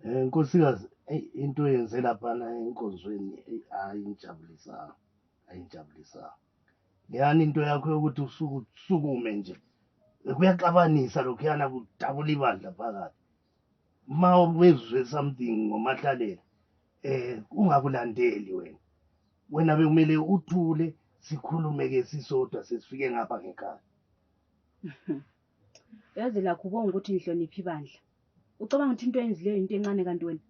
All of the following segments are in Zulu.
Nkosikazi, into eyenze laphana enkonzweni ayingijabulisanga, ayingijabulisanga. Leyana into yakho yokuthi usukume nje kuyaxabanisa lokhuyana kudabula ibandla phakathi. Uma wezwe something ngoMahlalela ungakulandeli wena. Wena bekumele uthule sikhulume-ke sisodwa sesifike ngapha ngekhaya. Yazi lakho ubonga ukuthi ngihlonipha ibandla. Ucabanga ukuthi into eyenzileyo into encane kanti wena.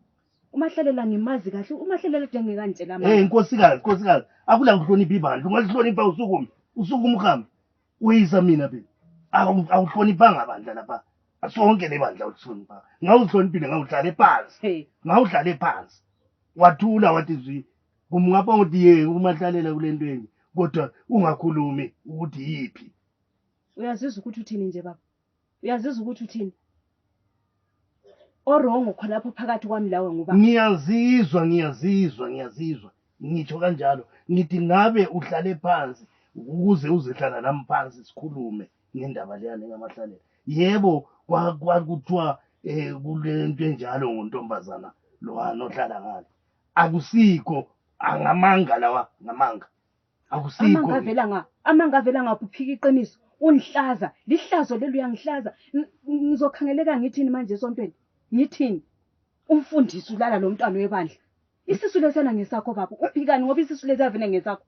uMahlalela ngimazi kahle. uMahlalela ngekantshela manje. Nkosikazi, akula ngihlonipha ibandla. Ungalihlonipha usukume uhambe. Uyisa mina phela. Awuhloniphanga bandla lapha. Sonke le bandla ulihlonipha. Ngawuhloniphile ngawuhlale phansi. Ngawuhlale phansi. Wathula wathi zwi. Ngapha ukuthi ye uMahlalela kule nto enye. Kodwa ungakhulumi ukuthi yiphi. Uyazizwa ukuthi uthini nje baba? Uyazizwa ukuthi uthini? Orongo khonapho phakathi kwami lawe ngoba ngiyazizwa ngitsho kanjalo ngithi ngabe uhlale phansi ukuze uzehlala nami phansi sikhulume ngendaba leyana ngamahlalela. Yebo kwakuthiwa kule nto enjalo ngontombazana lowana ohlala ngale akusikho angamanga lawa ngamanga akusikho amanga vela ngaphi uphika iqiniso unihlaza lihlazo lelo uyangihlaza ngizokhangeleka ngithini manje esontweni ngithini umfundisi ulala lo mntwana webandla isisu lesena ngesakho baba uphikani ngoba isisu lesavene ngesakho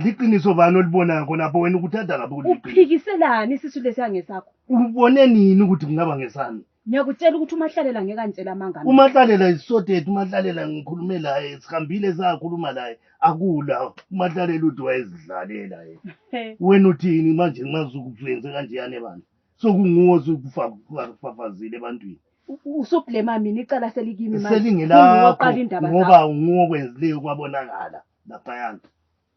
liqiniso bani olibonayo khonapho wena ukuthatha ngabe uphikiselani isisu lesiya ngesakho ubone nini ukuthi kungaba ngesami ngiyakutshela ukuthi uMahlalela ngeke antshela amanga uMahlalela isothethe uMahlalela ngikhulume laye sihambile sakhuluma laye akula uMahlalela uthi wayezidlalela yena wena uthini manje mazukuyenze kanjeyana ebandla sokunguwe sokufafazile ebantwini usublema mina icala selikimi manje selingelakho ngoba nguwe okwenzileyo kwabonakala laphayana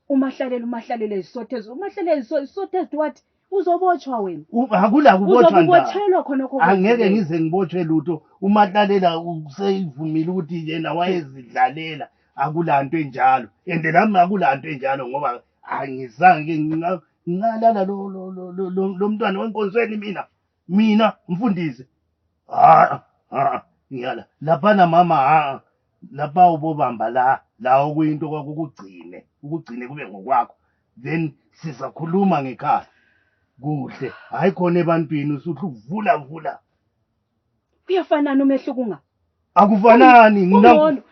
uMahlalela isothethe uMahlalela isothethe wathi uzobotshwa wena akula kubotshwa uzobotshelwa khonokho angeke ngize ngibotshwe lutho uMahlalela useyivumile ukuthi yena wayezidlalela akulanto enjalo and nami akulanto enjalo ngoba angizange ngingalala lo mntwana wenkonzweni mina mfundisi ngiyala laphana mama lapha ubobamba la okuyinto kwakugcine kube ngokwakho then sizakhuluma ngekhaya kuhle hayi khona ebantwini usuthi uvula kuyafanana umehluko unga akufanani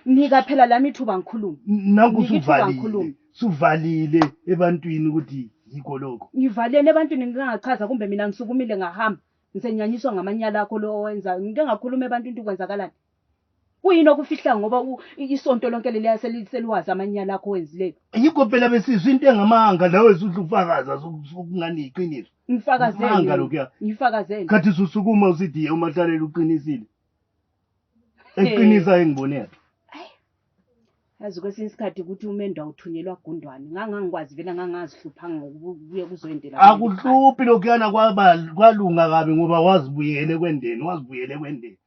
nika phela lami ithuba ngikhulume nakusuvalile suvalile ebantwini ukuthi yikho lokho ngivalele ebantwini ngingachaza kumbe mina ngisukumile ngahamba ngisenyanyiswa ngamanyala akho lo owenza ngike ngakhuluma ebantwini into kwenzakalani kuyini okufihla ngoba isonto lonke leliya seliwazi amanyala akho wenzileyo yikho phela besizwe into engamanga lawe usufakaza sokungani iqiniso ngifakazele khathi susukuma usithi uMahlalela uqinisile eqinisa engibonela yazi kwesinye isikhathi ukuthi umendo awuthunyelwa gundwane ngangikwazi vele ngangazihluphanga ngokubuye kuzoyendela akuhluphi lokhuyana kwalunga kabi ngoba wazibuyele kwendeni